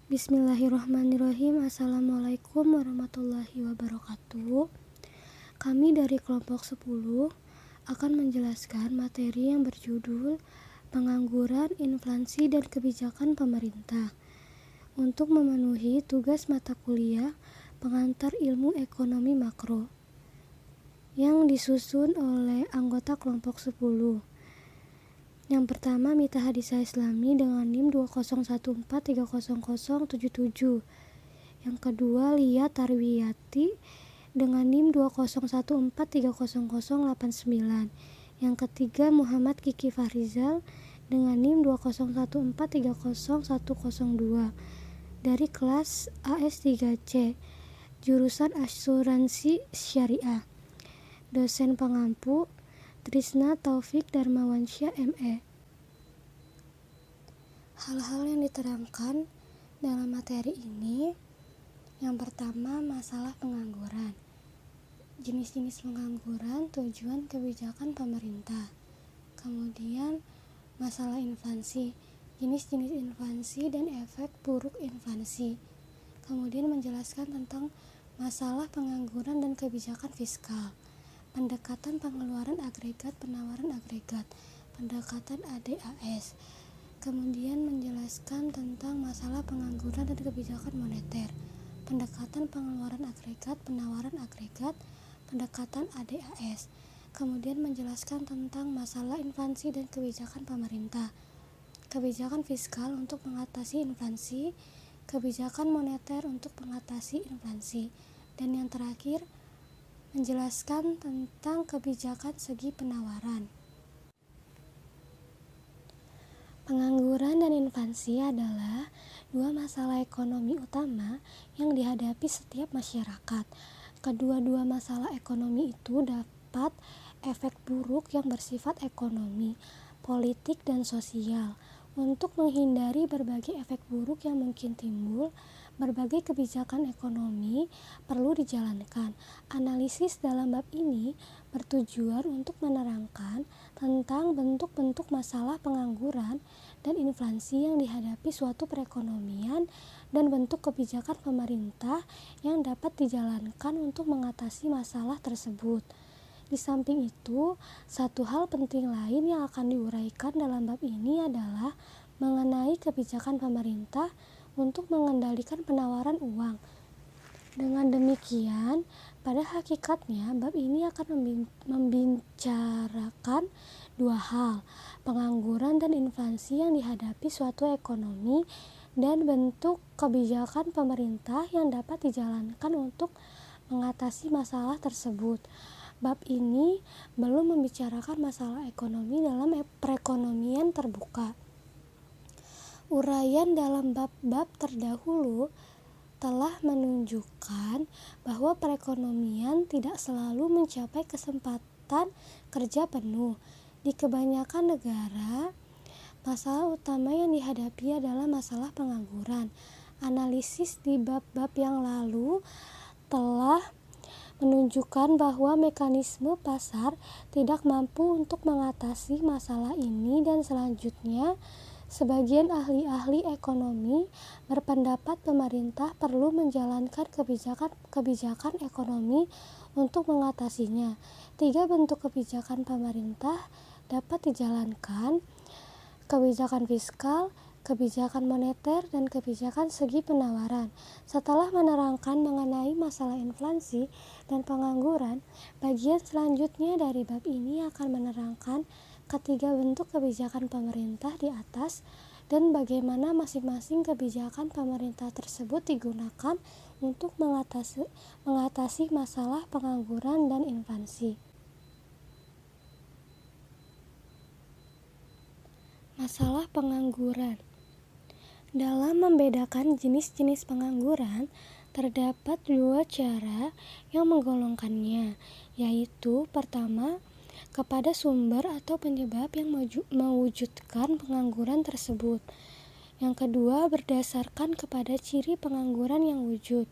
Bismillahirrahmanirrahim. Assalamualaikum warahmatullahi wabarakatuh. Kami dari kelompok 10 akan menjelaskan materi yang berjudul Pengangguran, Inflasi, dan Kebijakan Pemerintah untuk memenuhi tugas mata kuliah pengantar ilmu ekonomi makro yang disusun oleh anggota kelompok 10. Yang pertama, Mita Hadisah Islami dengan NIM 201430077. Yang kedua, Lia Tarwiyati dengan NIM 201430089. Yang ketiga, Muhammad Kiki Fahrizal dengan NIM 201430102 dari kelas AS3C, jurusan Asuransi Syariah. Dosen pengampu Trisna Taufik Darmawansyah ME. Hal-hal yang diterangkan dalam materi ini, yang pertama, masalah pengangguran, jenis-jenis pengangguran, tujuan kebijakan pemerintah. Kemudian masalah inflasi, jenis-jenis inflasi dan efek buruk inflasi. Kemudian menjelaskan tentang masalah pengangguran dan kebijakan fiskal, pendekatan pengeluaran agregat, penawaran agregat, pendekatan ADAS. Kemudian menjelaskan tentang masalah pengangguran dan kebijakan moneter, pendekatan pengeluaran agregat, penawaran agregat, pendekatan ADAS. Kemudian menjelaskan tentang masalah inflasi dan kebijakan pemerintah, kebijakan fiskal untuk mengatasi inflasi, kebijakan moneter untuk mengatasi inflasi, dan yang terakhir menjelaskan tentang kebijakan segi penawaran. Pengangguran dan inflasi adalah dua masalah ekonomi utama yang dihadapi setiap masyarakat. Kedua-dua masalah ekonomi itu dapat efek buruk yang bersifat ekonomi, politik, dan sosial. Untuk menghindari berbagai efek buruk yang mungkin timbul, berbagai kebijakan ekonomi perlu dijalankan. Analisis dalam bab ini bertujuan untuk menerangkan tentang bentuk-bentuk masalah pengangguran dan inflasi yang dihadapi suatu perekonomian dan bentuk kebijakan pemerintah yang dapat dijalankan untuk mengatasi masalah tersebut. Di samping itu, satu hal penting lain yang akan diuraikan dalam bab ini adalah mengenai kebijakan pemerintah untuk mengendalikan penawaran uang. Dengan demikian, pada hakikatnya bab ini akan membicarakan dua hal, pengangguran dan inflasi yang dihadapi suatu ekonomi dan bentuk kebijakan pemerintah yang dapat dijalankan untuk mengatasi masalah tersebut. Bab ini belum membicarakan masalah ekonomi dalam perekonomian terbuka. Uraian dalam bab-bab terdahulu telah menunjukkan bahwa perekonomian tidak selalu mencapai kesempatan kerja penuh. Di kebanyakan negara, masalah utama yang dihadapi adalah masalah pengangguran. Analisis di bab-bab yang lalu telah menunjukkan bahwa mekanisme pasar tidak mampu untuk mengatasi masalah ini, dan selanjutnya sebagian ahli-ahli ekonomi berpendapat pemerintah perlu menjalankan kebijakan ekonomi untuk mengatasinya. 3 bentuk kebijakan pemerintah dapat dijalankan: kebijakan fiskal, kebijakan moneter, dan kebijakan segi penawaran. Setelah menerangkan mengenai masalah inflasi dan pengangguran, bagian selanjutnya dari bab ini akan menerangkan ketiga bentuk kebijakan pemerintah di atas dan bagaimana masing-masing kebijakan pemerintah tersebut digunakan untuk mengatasi masalah pengangguran dan inflasi. Masalah pengangguran. Dalam membedakan jenis-jenis pengangguran, terdapat dua cara yang menggolongkannya, yaitu pertama, kepada sumber atau penyebab yang mewujudkan pengangguran tersebut. Yang kedua, berdasarkan kepada ciri pengangguran yang wujud.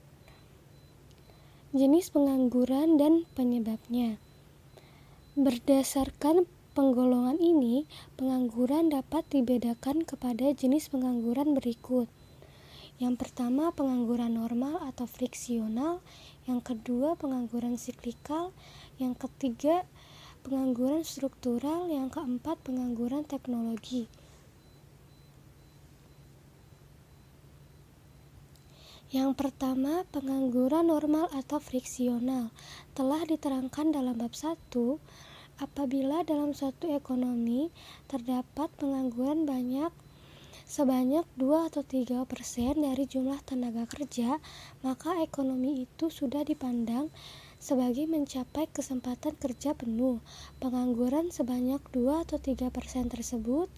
Jenis pengangguran dan penyebabnya. Berdasarkan penggolongan ini, pengangguran dapat dibedakan kepada jenis pengangguran berikut. Yang pertama, pengangguran normal atau friksional. Yang kedua, pengangguran siklikal. Yang ketiga, pengangguran struktural. Yang keempat, pengangguran teknologi. Yang pertama, pengangguran normal atau friksional telah diterangkan dalam bab 1. Apabila dalam suatu ekonomi terdapat pengangguran sebanyak 2 atau 3% dari jumlah tenaga kerja, maka ekonomi itu sudah dipandang sebagai mencapai kesempatan kerja penuh. Pengangguran sebanyak 2 atau 3% tersebut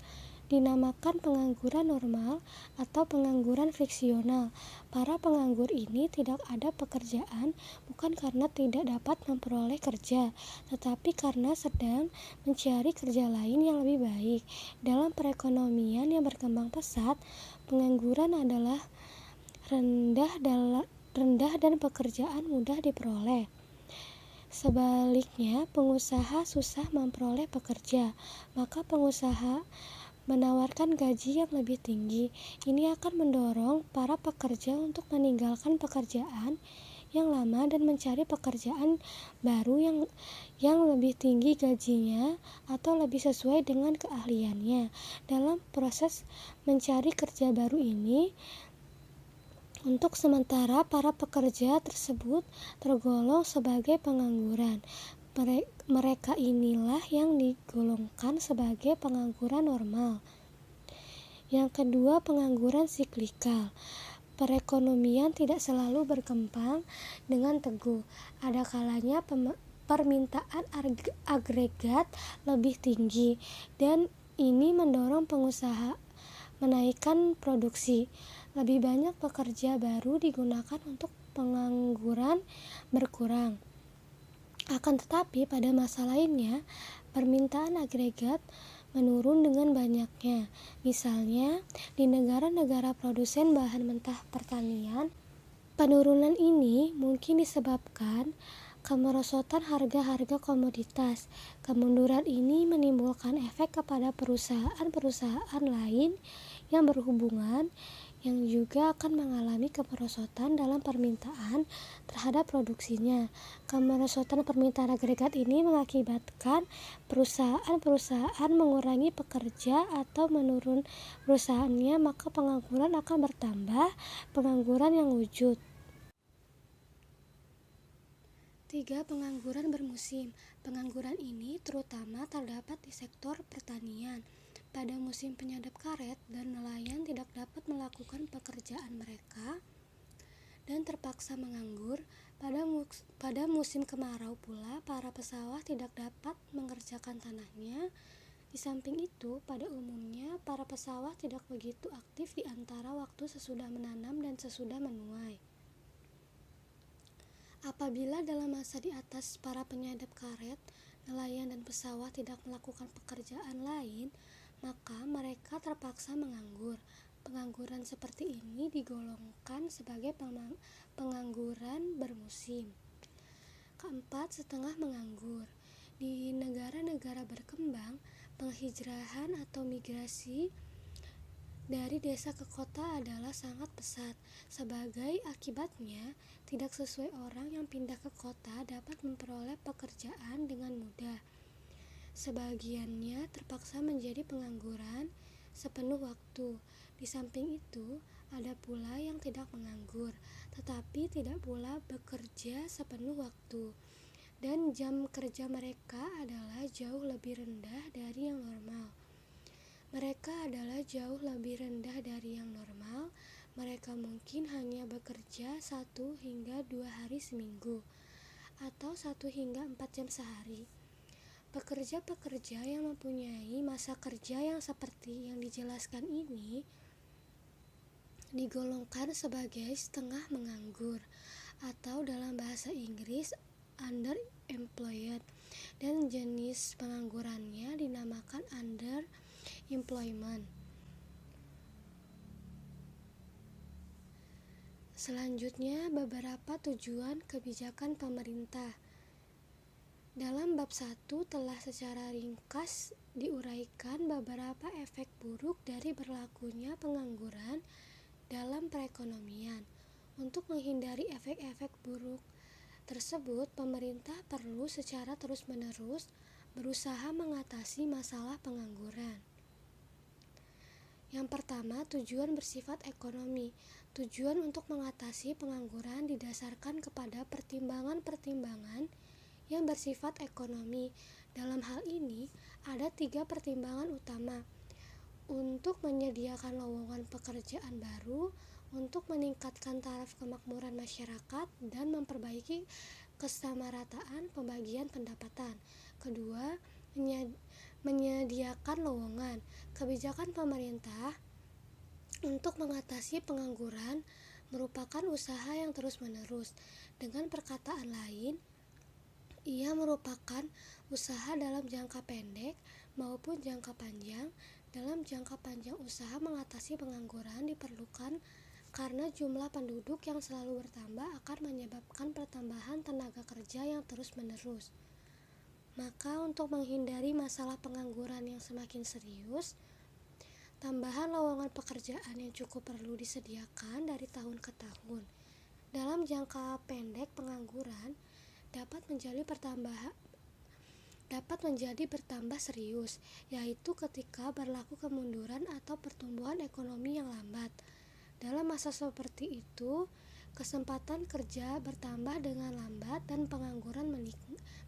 dinamakan pengangguran normal atau pengangguran friksional. Para penganggur ini tidak ada pekerjaan bukan karena tidak dapat memperoleh kerja, tetapi karena sedang mencari kerja lain yang lebih baik. Dalam perekonomian yang berkembang pesat, pengangguran adalah rendah dan pekerjaan mudah diperoleh. Sebaliknya, pengusaha susah memperoleh pekerja, maka pengusaha menawarkan gaji yang lebih tinggi. Ini akan mendorong para pekerja untuk meninggalkan pekerjaan yang lama dan mencari pekerjaan baru yang lebih tinggi gajinya atau lebih sesuai dengan keahliannya. Dalam proses mencari kerja baru ini, untuk sementara para pekerja tersebut tergolong sebagai pengangguran. Mereka inilah yang digolongkan sebagai pengangguran normal. Yang kedua, pengangguran siklikal. Perekonomian tidak selalu berkembang dengan teguh. Ada kalanya permintaan agregat lebih tinggi, dan ini mendorong pengusaha menaikkan produksi. Lebih banyak pekerja baru digunakan untuk pengangguran berkurang. Akan tetapi pada masa lainnya, permintaan agregat menurun dengan banyaknya. Misalnya, di negara-negara produsen bahan mentah pertanian, penurunan ini mungkin disebabkan kemerosotan harga-harga komoditas. Kemunduran ini menimbulkan efek kepada perusahaan-perusahaan lain yang berhubungan, yang juga akan mengalami kemerosotan dalam permintaan terhadap produksinya. Kemerosotan permintaan agregat ini mengakibatkan perusahaan-perusahaan mengurangi pekerja atau menurun perusahaannya, maka pengangguran akan bertambah, pengangguran yang wujud. 3. Pengangguran bermusim. Pengangguran ini terutama terdapat di sektor pertanian. Pada musim penyadap karet dan nelayan tidak dapat melakukan pekerjaan mereka dan terpaksa menganggur. Pada musim kemarau pula, para pesawah tidak dapat mengerjakan tanahnya. Di samping itu, pada umumnya para pesawah tidak begitu aktif di antara waktu sesudah menanam dan sesudah menuai. Apabila dalam masa di atas para penyadap karet, nelayan dan pesawah tidak melakukan pekerjaan lain, maka mereka terpaksa menganggur. Pengangguran seperti ini digolongkan sebagai pengangguran bermusim. Keempat, setengah menganggur. Di negara-negara berkembang, penghijrahan atau migrasi dari desa ke kota adalah sangat pesat. Sebagai akibatnya, tidak sesuai orang yang pindah ke kota dapat memperoleh pekerjaan dengan mudah. Sebagiannya terpaksa menjadi pengangguran sepenuh waktu. Di samping itu, ada pula yang tidak menganggur, tetapi tidak pula bekerja sepenuh waktu. Dan jam kerja mereka adalah jauh lebih rendah dari yang normal. Mereka mungkin hanya bekerja 1 hingga 2 hari seminggu, atau 1 hingga 4 jam sehari. Pekerja-pekerja yang mempunyai masa kerja yang seperti yang dijelaskan ini digolongkan sebagai setengah menganggur, atau dalam bahasa Inggris underemployed, dan jenis penganggurannya dinamakan underemployment. Selanjutnya, beberapa tujuan kebijakan pemerintah. Dalam bab 1 telah secara ringkas diuraikan beberapa efek buruk dari berlakunya pengangguran dalam perekonomian. Untuk menghindari efek-efek buruk tersebut, pemerintah perlu secara terus-menerus berusaha mengatasi masalah pengangguran. Yang pertama, tujuan bersifat ekonomi. Tujuan untuk mengatasi pengangguran didasarkan kepada pertimbangan-pertimbangan yang bersifat ekonomi. Dalam hal ini, ada 3 pertimbangan utama. Untuk menyediakan lowongan pekerjaan baru, untuk meningkatkan taraf kemakmuran masyarakat, dan memperbaiki kesamarataan pembagian pendapatan. Kedua, menyediakan lowongan. Kebijakan pemerintah untuk mengatasi pengangguran merupakan usaha yang terus-menerus. Dengan perkataan lain, ia merupakan usaha dalam jangka pendek maupun jangka panjang. Dalam jangka panjang, usaha mengatasi pengangguran diperlukan karena jumlah penduduk yang selalu bertambah akan menyebabkan pertambahan tenaga kerja yang terus-menerus. Maka untuk menghindari masalah pengangguran yang semakin serius, tambahan lowongan pekerjaan yang cukup perlu disediakan dari tahun ke tahun. Dalam jangka pendek, pengangguran dapat menjadi bertambah serius, yaitu ketika berlaku kemunduran atau pertumbuhan ekonomi yang lambat. Dalam masa seperti itu, kesempatan kerja bertambah dengan lambat dan pengangguran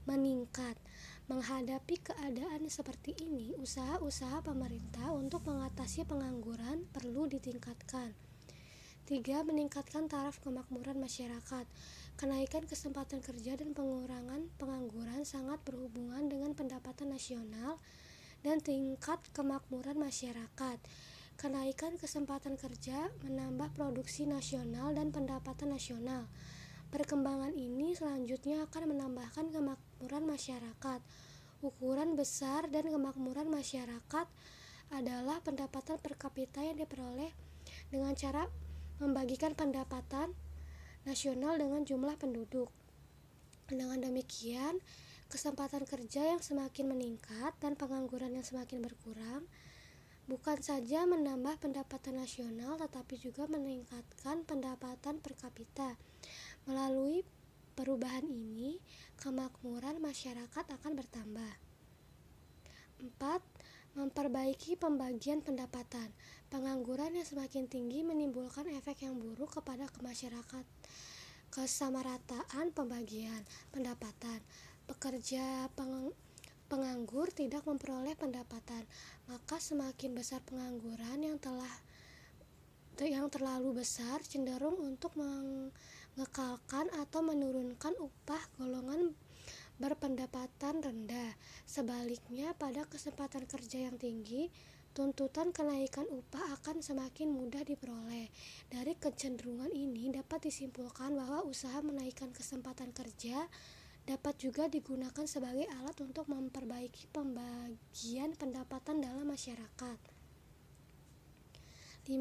meningkat. Menghadapi keadaan seperti ini, usaha-usaha pemerintah untuk mengatasi pengangguran perlu ditingkatkan. 3. Meningkatkan taraf kemakmuran masyarakat. Kenaikan kesempatan kerja dan pengurangan pengangguran sangat berhubungan dengan pendapatan nasional dan tingkat kemakmuran masyarakat. Kenaikan kesempatan kerja menambah produksi nasional dan pendapatan nasional. Perkembangan ini selanjutnya akan menambahkan kemakmuran masyarakat. Ukuran besar dan kemakmuran masyarakat adalah pendapatan per kapita yang diperoleh dengan cara membagikan pendapatan nasional dengan jumlah penduduk. Dengan demikian, kesempatan kerja yang semakin meningkat dan pengangguran yang semakin berkurang bukan saja menambah pendapatan nasional tetapi juga meningkatkan pendapatan per kapita. Melalui perubahan ini, kemakmuran masyarakat akan bertambah. 4. Memperbaiki pembagian pendapatan. Pengangguran yang semakin tinggi menimbulkan efek yang buruk kepada masyarakat. Kesamarataan pembagian pendapatan. Pekerja penganggur tidak memperoleh pendapatan, maka semakin besar pengangguran yang terlalu besar cenderung untuk mengekalkan atau menurunkan upah golongan berpendapatan rendah. Sebaliknya, pada kesempatan kerja yang tinggi, tuntutan kenaikan upah akan semakin mudah diperoleh. Dari kecenderungan ini dapat disimpulkan bahwa usaha menaikkan kesempatan kerja dapat juga digunakan sebagai alat untuk memperbaiki pembagian pendapatan dalam masyarakat. 5.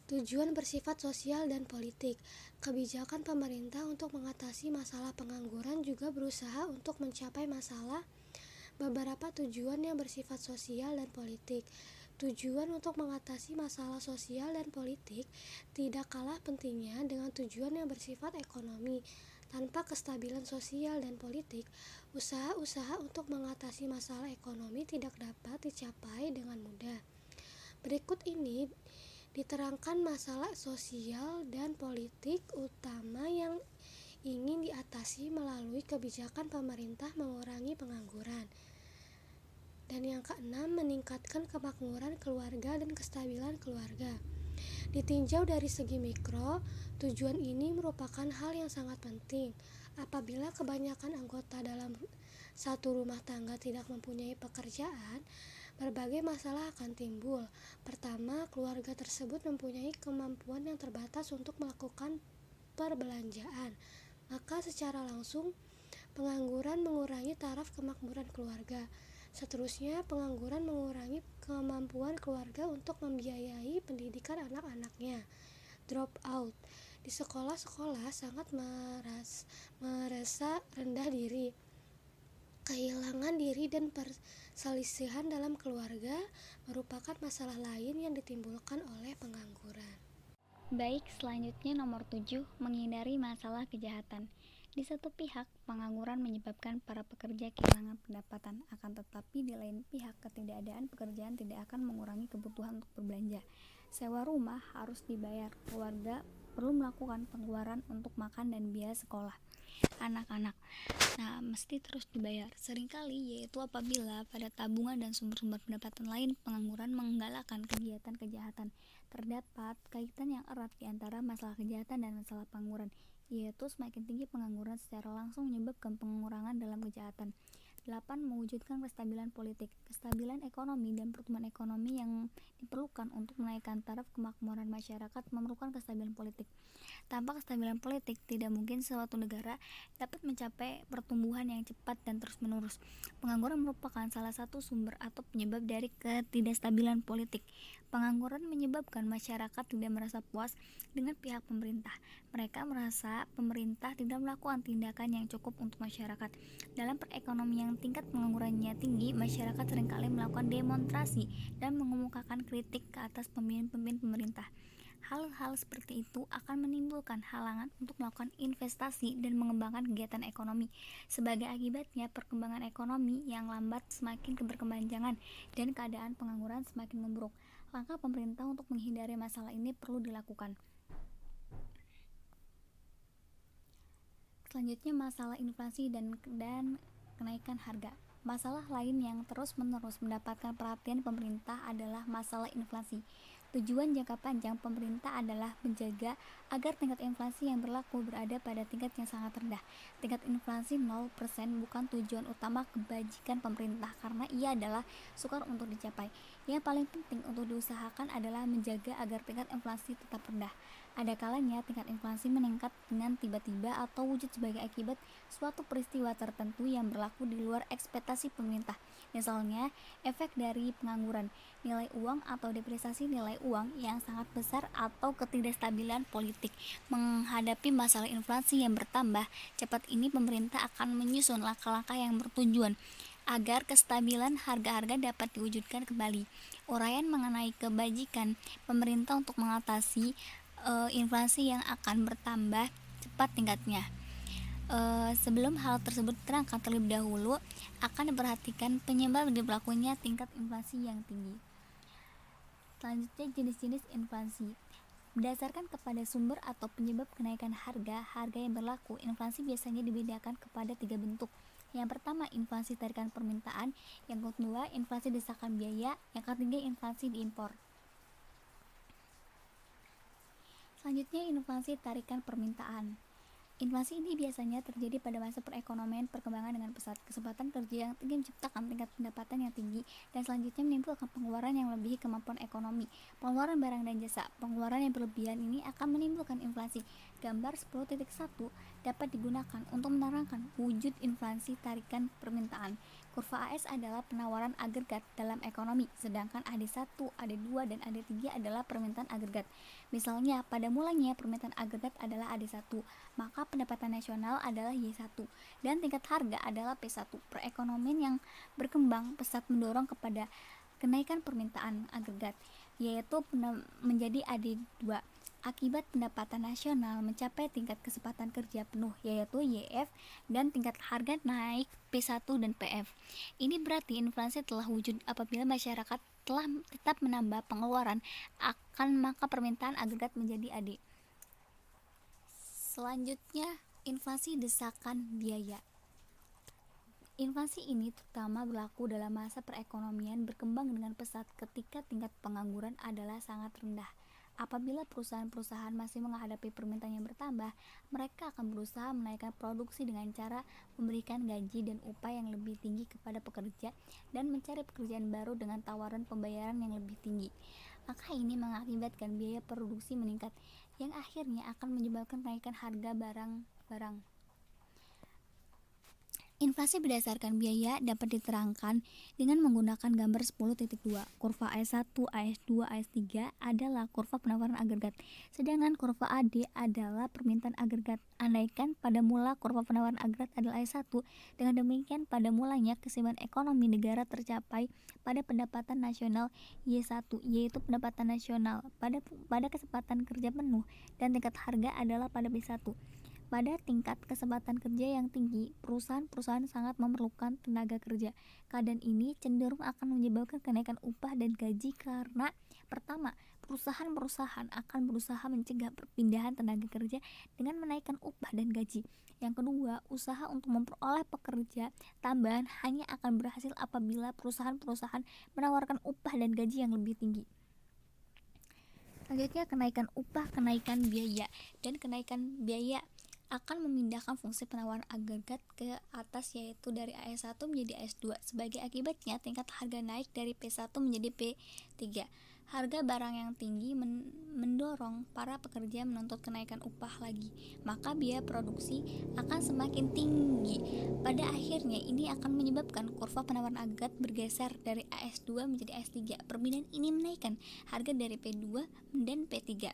Tujuan bersifat sosial dan politik. Kebijakan pemerintah untuk mengatasi masalah pengangguran juga berusaha untuk mencapai beberapa tujuan yang bersifat sosial dan politik. Tujuan untuk mengatasi masalah sosial dan politik tidak kalah pentingnya dengan tujuan yang bersifat ekonomi. Tanpa kestabilan sosial dan politik, usaha-usaha untuk mengatasi masalah ekonomi tidak dapat dicapai dengan mudah. Berikut ini diterangkan masalah sosial dan politik utama yang ingin diatasi melalui kebijakan pemerintah mengurangi pengangguran. Dan yang keenam, meningkatkan kemakmuran keluarga dan kestabilan keluarga. Ditinjau dari segi mikro, tujuan ini merupakan hal yang sangat penting. Apabila kebanyakan anggota dalam satu rumah tangga tidak mempunyai pekerjaan, berbagai masalah akan timbul. Pertama, keluarga tersebut mempunyai kemampuan yang terbatas untuk melakukan perbelanjaan. Maka secara langsung, pengangguran mengurangi taraf kemakmuran keluarga. Seterusnya, pengangguran mengurangi kemampuan keluarga untuk membiayai pendidikan anak-anaknya. Drop out di sekolah-sekolah sangat merasa rendah diri. Kehilangan diri dan perselisihan dalam keluarga merupakan masalah lain yang ditimbulkan oleh pengangguran. Baik, selanjutnya nomor 7, menghindari masalah kejahatan. Di satu pihak, pengangguran menyebabkan para pekerja kehilangan pendapatan, akan tetapi di lain pihak, ketidakadaan pekerjaan tidak akan mengurangi kebutuhan untuk berbelanja. Sewa rumah harus dibayar, keluarga perlu melakukan pengeluaran untuk makan dan biaya sekolah anak-anak. Nah, mesti terus dibayar. Seringkali yaitu apabila pada tabungan dan sumber-sumber pendapatan lain, pengangguran menggalakkan kegiatan kejahatan. Terdapat kaitan yang erat di antara masalah kejahatan dan masalah pengangguran, yaitu semakin tinggi pengangguran secara langsung menyebabkan pengurangan dalam kejahatan. 8. Mewujudkan kestabilan politik. Kestabilan ekonomi dan pertumbuhan ekonomi yang diperlukan untuk menaikkan taraf kemakmuran masyarakat memerlukan kestabilan politik. Tanpa kestabilan politik, tidak mungkin suatu negara dapat mencapai pertumbuhan yang cepat dan terus-menerus. Pengangguran merupakan salah satu sumber atau penyebab dari ketidakstabilan politik. Pengangguran menyebabkan masyarakat tidak merasa puas dengan pihak pemerintah. Mereka merasa pemerintah tidak melakukan tindakan yang cukup untuk masyarakat. Dalam perekonomian yang tingkat penganggurannya tinggi, masyarakat seringkali melakukan demonstrasi dan mengemukakan kritik ke atas pemimpin pemerintah. Hal-hal seperti itu akan menimbulkan halangan untuk melakukan investasi dan mengembangkan kegiatan ekonomi. Sebagai akibatnya, perkembangan ekonomi yang lambat semakin berkepanjangan dan keadaan pengangguran semakin memburuk. Langkah pemerintah untuk menghindari masalah ini perlu dilakukan. Selanjutnya, masalah inflasi dan kenaikan harga. Masalah lain yang terus-menerus mendapatkan perhatian pemerintah adalah masalah inflasi. Tujuan jangka panjang pemerintah adalah menjaga agar tingkat inflasi yang berlaku berada pada tingkat yang sangat rendah. Tingkat inflasi 0% bukan tujuan utama kebajikan pemerintah karena ia adalah sukar untuk dicapai. Yang paling penting untuk diusahakan adalah menjaga agar tingkat inflasi tetap rendah. Ada kalanya tingkat inflasi meningkat dengan tiba-tiba atau wujud sebagai akibat suatu peristiwa tertentu yang berlaku di luar ekspektasi pemerintah. Misalnya, efek dari pengangguran, nilai uang atau depresiasi nilai uang yang sangat besar atau ketidakstabilan politik. Menghadapi masalah inflasi yang bertambah cepat ini, pemerintah akan menyusun langkah-langkah yang bertujuan agar kestabilan harga-harga dapat diwujudkan kembali. Uraian mengenai kebajikan pemerintah untuk mengatasi inflasi yang akan bertambah cepat tingkatnya. Sebelum hal tersebut diterangkan terlebih dahulu, akan diperhatikan penyebab berlakunya tingkat inflasi yang tinggi. Selanjutnya, jenis-jenis inflasi. Berdasarkan kepada sumber atau penyebab kenaikan harga yang berlaku, inflasi biasanya dibedakan kepada 3 bentuk. Yang pertama, inflasi tarikan permintaan. Yang kedua, inflasi desakan biaya. Yang ketiga, inflasi diimpor. Selanjutnya, inflasi tarikan permintaan. Inflasi ini biasanya terjadi pada masa perekonomian perkembangan dengan pesat. Kesempatan kerja yang tinggi menciptakan tingkat pendapatan yang tinggi, dan selanjutnya menimbulkan pengeluaran yang melebihi kemampuan ekonomi. Pengeluaran barang dan jasa. Pengeluaran yang berlebihan ini akan menimbulkan inflasi. Gambar 10.1 dapat digunakan untuk menerangkan wujud inflasi tarikan permintaan. Kurva AS adalah penawaran agregat dalam ekonomi, sedangkan AD1, AD2, dan AD3 adalah permintaan agregat. Misalnya, pada mulanya permintaan agregat adalah AD1, maka pendapatan nasional adalah Y1, dan tingkat harga adalah P1. Perekonomian yang berkembang pesat mendorong kepada kenaikan permintaan agregat, yaitu menjadi AD2. Akibat pendapatan nasional mencapai tingkat kesempatan kerja penuh, yaitu YF, dan tingkat harga naik P1 dan PF. Ini berarti inflasi telah wujud apabila masyarakat telah tetap menambah pengeluaran, maka permintaan agregat menjadi AD. Selanjutnya, inflasi desakan biaya. Inflasi ini terutama berlaku dalam masa perekonomian berkembang dengan pesat ketika tingkat pengangguran adalah sangat rendah. Apabila perusahaan-perusahaan masih menghadapi permintaan yang bertambah, mereka akan berusaha menaikkan produksi dengan cara memberikan gaji dan upah yang lebih tinggi kepada pekerja dan mencari pekerjaan baru dengan tawaran pembayaran yang lebih tinggi. Maka ini mengakibatkan biaya produksi meningkat, yang akhirnya akan menyebabkan kenaikan harga barang-barang. Inflasi berdasarkan biaya dapat diterangkan dengan menggunakan gambar 10.2. Kurva AS1, AS2, AS3 adalah kurva penawaran agregat, sedangkan kurva AD adalah permintaan agregat. Andaikan pada mula kurva penawaran agregat adalah AS1, dengan demikian pada mulanya keseimbangan ekonomi negara tercapai pada pendapatan nasional Y1, yaitu pendapatan nasional pada kesempatan kerja penuh, dan tingkat harga adalah pada B1. Pada tingkat kesempatan kerja yang tinggi, perusahaan-perusahaan sangat memerlukan tenaga kerja. Keadaan ini cenderung akan menyebabkan kenaikan upah dan gaji karena pertama, perusahaan-perusahaan akan berusaha mencegah perpindahan tenaga kerja dengan menaikkan upah dan gaji. Yang kedua, usaha untuk memperoleh pekerja tambahan hanya akan berhasil apabila perusahaan-perusahaan menawarkan upah dan gaji yang lebih tinggi. Selanjutnya, kenaikan upah, kenaikan biaya, dan kenaikan biaya akan memindahkan fungsi penawaran agregat ke atas, yaitu dari AS1 menjadi AS2. Sebagai akibatnya, tingkat harga naik dari P1 menjadi P3. Harga barang yang tinggi mendorong para pekerja menuntut kenaikan upah lagi, maka biaya produksi akan semakin tinggi. Pada akhirnya, ini akan menyebabkan kurva penawaran agregat bergeser dari AS2 menjadi AS3. Perbedaan ini menaikkan harga dari P2 dan P3.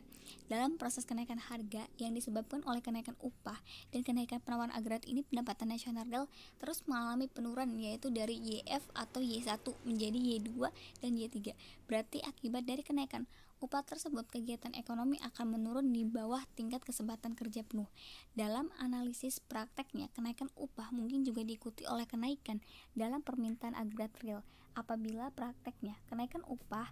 Dalam proses kenaikan harga yang disebabkan oleh kenaikan upah dan kenaikan penawaran agregat ini, pendapatan nasional real terus mengalami penurunan, yaitu dari YF atau Y1 menjadi Y2 dan Y3. Berarti akibat dari kenaikan upah tersebut, kegiatan ekonomi akan menurun di bawah tingkat kesempatan kerja penuh. Dalam analisis prakteknya, kenaikan upah mungkin juga diikuti oleh kenaikan dalam permintaan agregat real. Apabila prakteknya, kenaikan upah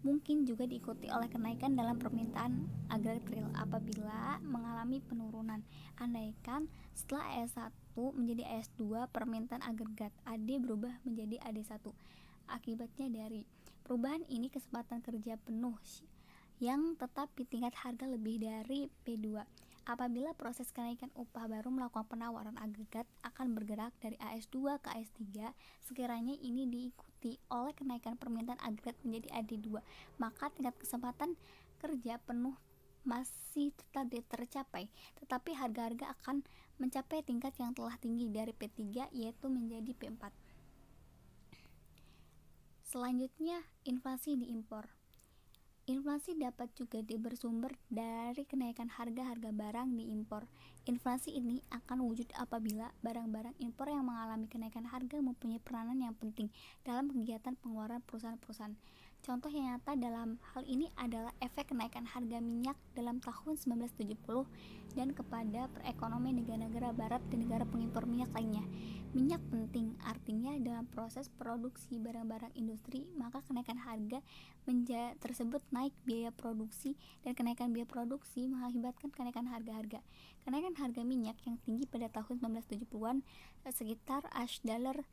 mungkin juga diikuti oleh kenaikan dalam permintaan agregat real apabila mengalami penurunan. Andaikan setelah AS1 menjadi AS2, permintaan agregat AD berubah menjadi AD1. Akibatnya dari perubahan ini, kesempatan kerja penuh yang tetap di tingkat harga lebih dari P2. Apabila proses kenaikan upah baru melakukan penawaran agregat akan bergerak dari AS2 ke AS3, sekiranya ini diikuti oleh kenaikan permintaan agregat menjadi AD2, maka tingkat kesempatan kerja penuh masih tetap tercapai, tetapi harga-harga akan mencapai tingkat yang telah tinggi dari P3, yaitu menjadi P4. Selanjutnya, inflasi diimpor. Inflasi dapat juga bersumber dari kenaikan harga-harga barang diimpor. Inflasi ini akan wujud apabila barang-barang impor yang mengalami kenaikan harga mempunyai peranan yang penting dalam kegiatan pengeluaran perusahaan-perusahaan. Contoh yang nyata dalam hal ini adalah efek kenaikan harga minyak dalam tahun 1970 dan kepada perekonomian negara-negara barat dan negara pengimpor minyak lainnya. Minyak penting, artinya dalam proses produksi barang-barang industri, maka kenaikan harga tersebut naik biaya produksi, dan kenaikan biaya produksi mengakibatkan kenaikan harga-harga. Kenaikan harga minyak yang tinggi pada tahun 1970-an sekitar $300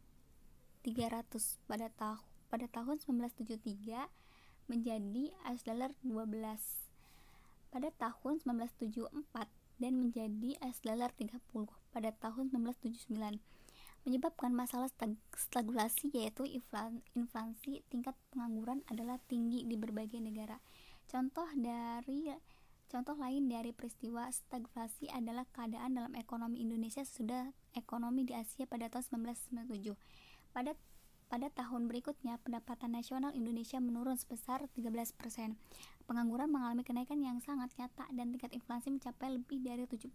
pada tahun 1973 menjadi $12 pada tahun 1974 dan menjadi $30 pada tahun 1979, menyebabkan masalah stagflasi, yaitu inflasi. Tingkat pengangguran adalah tinggi di berbagai negara. Contoh lain dari peristiwa stagflasi adalah keadaan dalam ekonomi Indonesia sesudah ekonomi di Asia pada tahun 1997. Pada tahun berikutnya, pendapatan nasional Indonesia menurun sebesar 13%. Pengangguran mengalami kenaikan yang sangat nyata dan tingkat inflasi mencapai lebih dari 70%.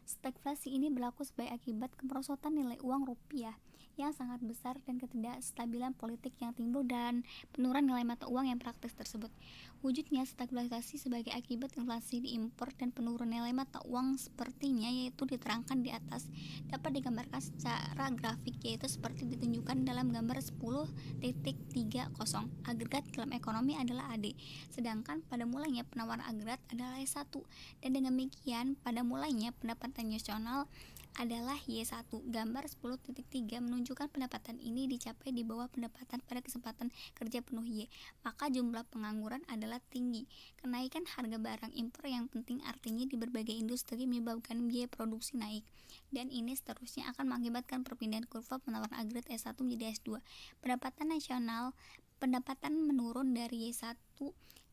Stagflasi ini berlaku sebagai akibat kemerosotan nilai uang rupiah yang sangat besar dan ketidakstabilan politik yang timbul dan penurunan nilai mata uang yang praktis tersebut. Wujudnya stagflasi sebagai akibat inflasi diimpor dan penurunan nilai mata uang sepertinya yaitu diterangkan di atas dapat digambarkan secara grafik, yaitu seperti ditunjukkan dalam gambar 10.30. Agregat dalam ekonomi adalah AD, sedangkan pada mulanya penawaran agregat adalah S1, dan dengan demikian pada mulanya pendapatan nasional adalah Y1. Gambar 10.3 menunjukkan pendapatan ini dicapai di bawah pendapatan pada kesempatan kerja penuh Y, maka jumlah pengangguran adalah tinggi. Kenaikan harga barang impor yang penting artinya di berbagai industri menyebabkan biaya produksi naik, dan ini seterusnya akan mengakibatkan perpindahan kurva penawaran agregat S1 menjadi S2. Pendapatan menurun dari Y1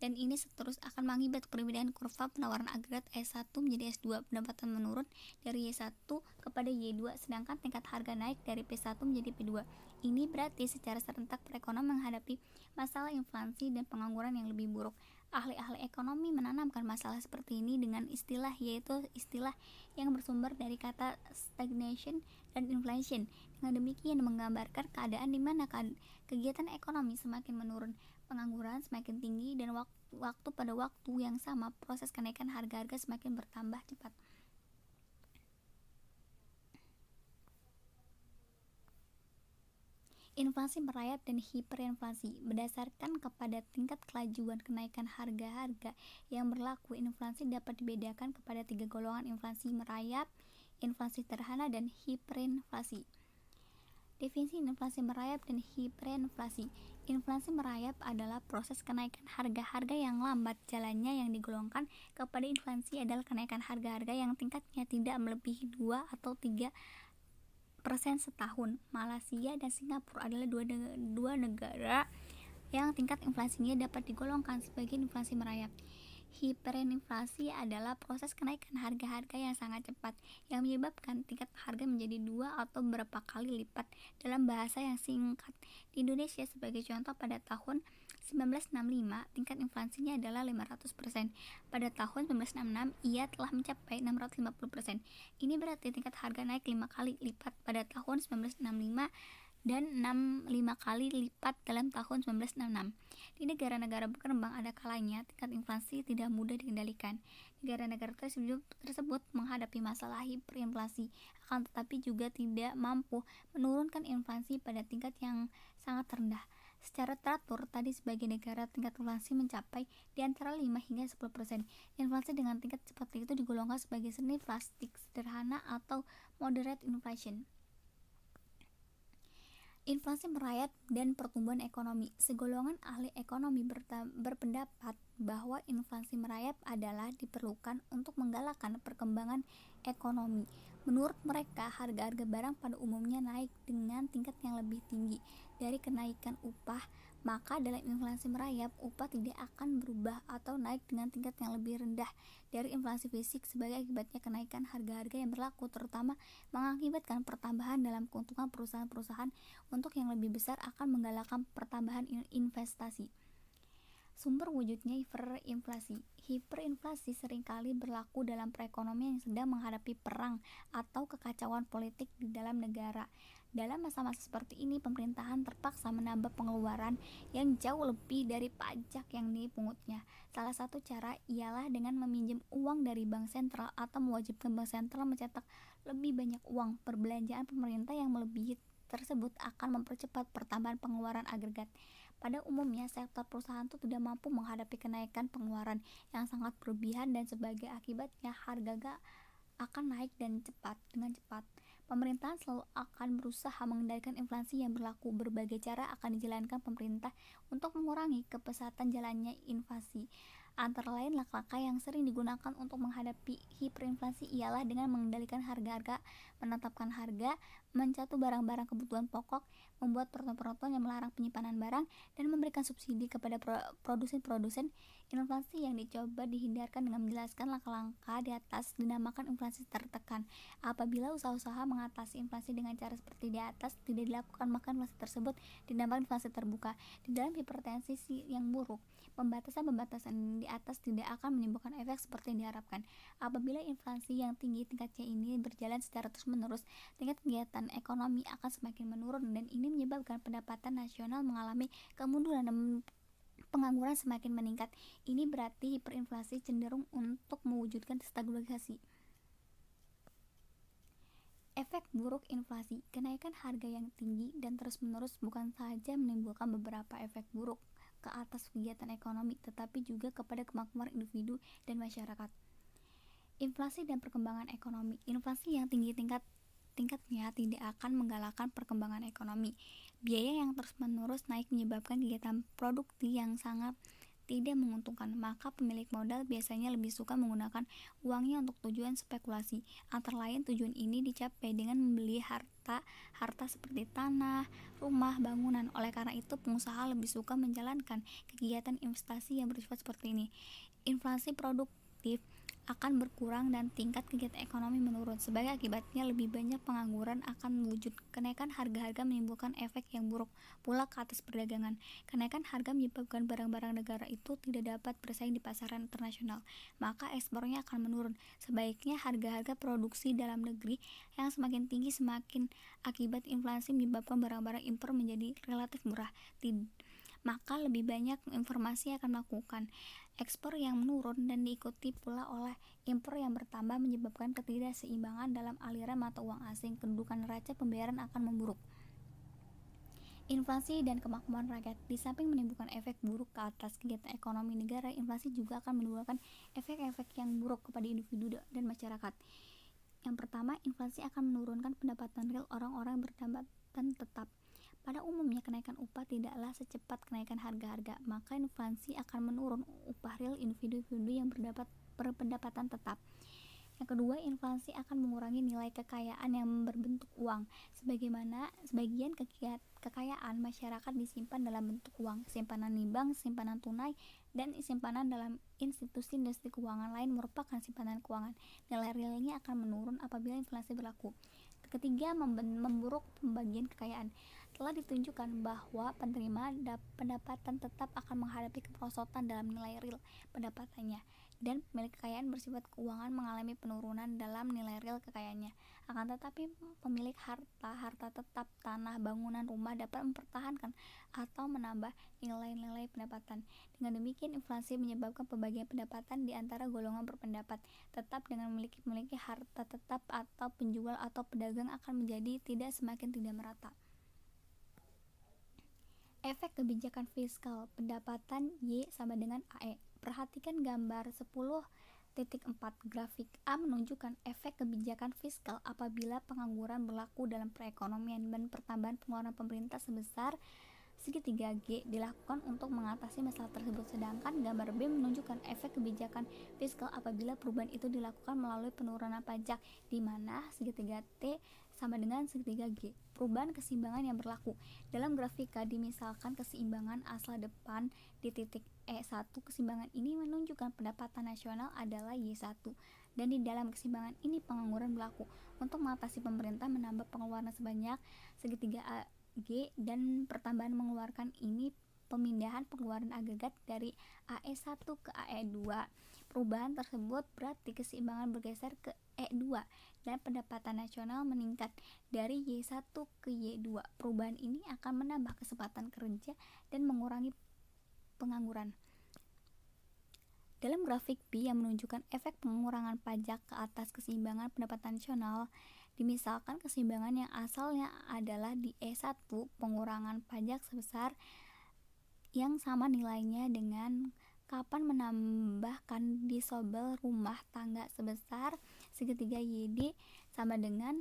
dan ini terus akan mengakibat perbedaan kurva penawaran agregat S1 menjadi S2, pendapatan menurun dari Y1 kepada Y2, sedangkan tingkat harga naik dari P1 menjadi P2. Ini berarti secara serentak perekonomian menghadapi masalah inflasi dan pengangguran yang lebih buruk. Ahli-ahli ekonomi menanamkan masalah seperti ini dengan istilah, yaitu istilah yang bersumber dari kata stagnation dan inflation. Dengan demikian menggambarkan keadaan di mana kegiatan ekonomi semakin menurun, pengangguran semakin tinggi, dan waktu pada waktu yang sama proses kenaikan harga-harga semakin bertambah cepat. Inflasi merayap dan hiperinflasi. Berdasarkan kepada tingkat kelajuan kenaikan harga-harga yang berlaku, inflasi dapat dibedakan kepada 3 golongan: inflasi merayap, inflasi sederhana, dan hiperinflasi. Definisi inflasi merayap dan hiperinflasi. Inflasi merayap adalah proses kenaikan harga-harga yang lambat jalannya, yang digolongkan kepada inflasi adalah kenaikan harga-harga yang tingkatnya tidak melebihi 2 atau 3% setahun. Malaysia dan Singapura adalah dua negara yang tingkat inflasinya dapat digolongkan sebagai inflasi merayap. Hiperinflasi adalah proses kenaikan harga-harga yang sangat cepat yang menyebabkan tingkat harga menjadi 2 atau berapa kali lipat. Dalam bahasa yang singkat, di Indonesia sebagai contoh, pada tahun 1965 tingkat inflasinya adalah 500%. Pada tahun 1966 ia telah mencapai 650%. Ini berarti tingkat harga naik 5 kali lipat pada tahun 1965 dan 65 kali lipat dalam tahun 1966. Di negara-negara berkembang ada kalanya tingkat inflasi tidak mudah dikendalikan. Negara-negara tersebut menghadapi masalah hiperinflasi, akan tetapi juga tidak mampu menurunkan inflasi pada tingkat yang sangat rendah. Secara teratur, tadi sebagai negara tingkat inflasi mencapai di antara 5 hingga 10%. Inflasi dengan tingkat seperti itu digolongkan sebagai seni inflasi sederhana atau moderate inflation. Inflasi merayap dan pertumbuhan ekonomi. Segolongan ahli ekonomi berpendapat bahwa inflasi merayap adalah diperlukan untuk menggalakkan perkembangan ekonomi. Menurut mereka, harga-harga barang pada umumnya naik dengan tingkat yang lebih tinggi dari kenaikan upah, maka dalam inflasi merayap, upah tidak akan berubah atau naik dengan tingkat yang lebih rendah dari inflasi fisik. Sebagai akibatnya, kenaikan harga-harga yang berlaku terutama mengakibatkan pertambahan dalam keuntungan perusahaan-perusahaan untuk yang lebih besar, akan menggalakkan pertambahan investasi. Sumber wujudnya hiperinflasi. Hiperinflasi seringkali berlaku dalam perekonomian yang sedang menghadapi perang atau kekacauan politik di dalam negara. Dalam masa-masa seperti ini, pemerintahan terpaksa menambah pengeluaran yang jauh lebih dari pajak yang dipungutnya. Salah satu cara ialah dengan meminjam uang dari bank sentral atau mewajibkan bank sentral mencetak lebih banyak uang. Perbelanjaan pemerintah yang melebihi tersebut akan mempercepat pertambahan pengeluaran agregat. Pada umumnya, sektor perusahaan itu tidak mampu menghadapi kenaikan pengeluaran yang sangat berlebihan, dan sebagai akibatnya harga akan naik dengan cepat. Pemerintahan selalu akan berusaha mengendalikan inflasi yang berlaku. Berbagai cara akan dijalankan pemerintah untuk mengurangi kepesatan jalannya inflasi. Antara lain, langkah-langkah yang sering digunakan untuk menghadapi hiperinflasi ialah dengan mengendalikan harga-harga, menetapkan harga, mencatat barang-barang kebutuhan pokok, membuat peraturan-peraturan yang melarang penyimpanan barang, dan memberikan subsidi kepada produsen-produsen. Inflasi yang dicoba dihindarkan dengan menjelaskan langkah-langkah di atas dinamakan inflasi tertekan. Apabila usaha-usaha mengatasi inflasi dengan cara seperti di atas tidak dilakukan, maka inflasi tersebut dinamakan inflasi terbuka. Di dalam hipertensi yang buruk, pembatasan-pembatasan di atas tidak akan menimbulkan efek seperti yang diharapkan. Apabila inflasi yang tinggi tingkatnya ini berjalan secara terus-menerus, tingkat kegiatan ekonomi akan semakin menurun, dan ini menyebabkan pendapatan nasional mengalami kemunduran dan pengangguran semakin meningkat. Ini berarti hiperinflasi cenderung untuk mewujudkan stagflasi. Efek buruk inflasi. Kenaikan harga yang tinggi dan terus-menerus bukan saja menimbulkan beberapa efek buruk ke atas kegiatan ekonomi, tetapi juga kepada kemakmuran individu dan masyarakat. Inflasi dan perkembangan ekonomi. Inflasi yang tinggi tingkatnya tidak akan menggalakkan perkembangan ekonomi. Biaya yang terus-menerus naik menyebabkan kegiatan produktif yang sangat tidak menguntungkan, maka pemilik modal biasanya lebih suka menggunakan uangnya untuk tujuan spekulasi. Antara lain tujuan ini dicapai dengan membeli harta seperti tanah, rumah, bangunan. Oleh karena itu, pengusaha lebih suka menjalankan kegiatan investasi yang bersifat seperti ini. Inflasi produktif akan berkurang dan tingkat kegiatan ekonomi menurun. Sebagai akibatnya, lebih banyak pengangguran akan mewujud. Kenaikan harga-harga menimbulkan efek yang buruk pula ke atas perdagangan. Kenaikan harga menyebabkan barang-barang negara itu tidak dapat bersaing di pasaran internasional, maka ekspornya akan menurun. Sebaiknya harga-harga produksi dalam negeri yang semakin tinggi semakin akibat inflasi menyebabkan barang-barang impor menjadi relatif murah. Maka lebih banyak informasi akan melakukan ekspor yang menurun dan diikuti pula oleh impor yang bertambah menyebabkan ketidakseimbangan dalam aliran mata uang asing. Kedudukan neraca pembayaran akan memburuk. Inflasi dan kemakmuran rakyat. Di samping menimbulkan efek buruk ke atas kegiatan ekonomi negara, inflasi juga akan menimbulkan efek-efek yang buruk kepada individu dan masyarakat. Yang pertama, inflasi akan menurunkan pendapatan real orang-orang berpendapatan tetap. Pada umumnya, kenaikan upah tidaklah secepat kenaikan harga-harga, maka inflasi akan menurun upah real individu-individu yang berpendapatan tetap. Yang kedua, inflasi akan mengurangi nilai kekayaan yang berbentuk uang. Sebagian kekayaan masyarakat disimpan dalam bentuk uang, simpanan di bank, simpanan tunai, dan simpanan dalam institusi keuangan lain merupakan simpanan keuangan. Nilai realnya akan menurun apabila inflasi berlaku. Ketiga, memburuk pembagian kekayaan. Telah ditunjukkan bahwa penerima pendapatan tetap akan menghadapi kemerosotan dalam nilai real pendapatannya, dan pemilik kekayaan bersifat keuangan mengalami penurunan dalam nilai real kekayaannya. Akan tetapi, pemilik harta tetap, tanah, bangunan, rumah dapat mempertahankan atau menambah nilai-nilai pendapatan. Dengan demikian, inflasi menyebabkan pembagian pendapatan di antara golongan berpendapat tetap dengan memiliki harta tetap atau penjual atau pedagang akan menjadi semakin tidak merata. Efek kebijakan fiskal. Pendapatan Y sama dengan AE. Perhatikan gambar 10.4. Grafik A menunjukkan efek kebijakan fiskal apabila pengangguran berlaku dalam perekonomian dan pertambahan pengeluaran pemerintah sebesar segitiga G dilakukan untuk mengatasi masalah tersebut. Sedangkan gambar B menunjukkan efek kebijakan fiskal apabila perubahan itu dilakukan melalui penurunan pajak, di mana segitiga T sama dengan segitiga G. Perubahan keseimbangan yang berlaku. Dalam grafika dimisalkan keseimbangan asal depan di titik E1. Keseimbangan ini menunjukkan pendapatan nasional adalah Y1. Dan di dalam keseimbangan ini pengangguran berlaku. Untuk mengatasi, pemerintah menambah pengeluaran sebanyak segitiga G, dan pertambahan mengeluarkan ini pemindahan pengeluaran agregat dari AE1 ke AE2. Perubahan tersebut berarti keseimbangan bergeser ke E2 dan pendapatan nasional meningkat dari Y1 ke Y2. Perubahan ini akan menambah kesempatan kerja dan mengurangi pengangguran. Dalam grafik B yang menunjukkan efek pengurangan pajak ke atas keseimbangan pendapatan nasional, dimisalkan keseimbangan yang asalnya adalah di E1, pengurangan pajak sebesar yang sama nilainya dengan kapan menambahkan disobel rumah tangga sebesar segitiga YD sama dengan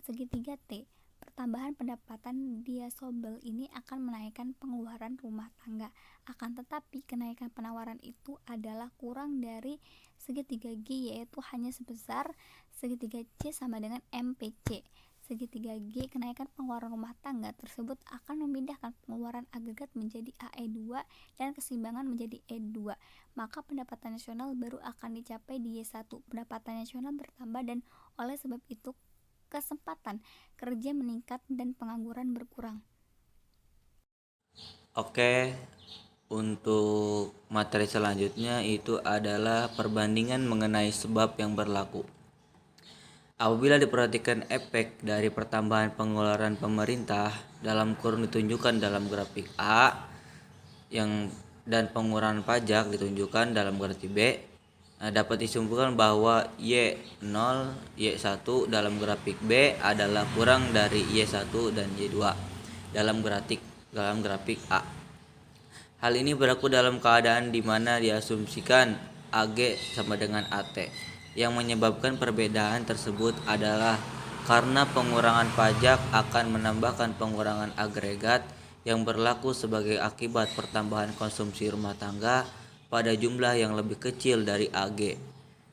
segitiga T. Pertambahan pendapatan disobel ini akan menaikkan pengeluaran rumah tangga. Akan tetapi, kenaikan penawaran itu adalah kurang dari segitiga G, yaitu hanya sebesar segitiga C sama dengan MPC. Segitiga G, kenaikan pengeluaran rumah tangga tersebut akan memindahkan pengeluaran agregat menjadi AE2 dan keseimbangan menjadi E2. Maka pendapatan nasional baru akan dicapai di Y1. Pendapatan nasional bertambah dan oleh sebab itu kesempatan kerja meningkat dan pengangguran berkurang. Oke, untuk materi selanjutnya itu adalah perbandingan mengenai sebab yang berlaku. Apabila diperhatikan efek dari pertambahan pengeluaran pemerintah dalam kurun ditunjukkan dalam grafik A dan pengurangan pajak ditunjukkan dalam grafik B, dapat disimpulkan bahwa Y0, Y1 dalam grafik B adalah kurang dari Y1 dan Y2 dalam grafik A. Hal ini berlaku dalam keadaan di mana diasumsikan AG sama dengan AT. Yang menyebabkan perbedaan tersebut adalah karena pengurangan pajak akan menambahkan pengurangan agregat yang berlaku sebagai akibat pertambahan konsumsi rumah tangga pada jumlah yang lebih kecil dari AG.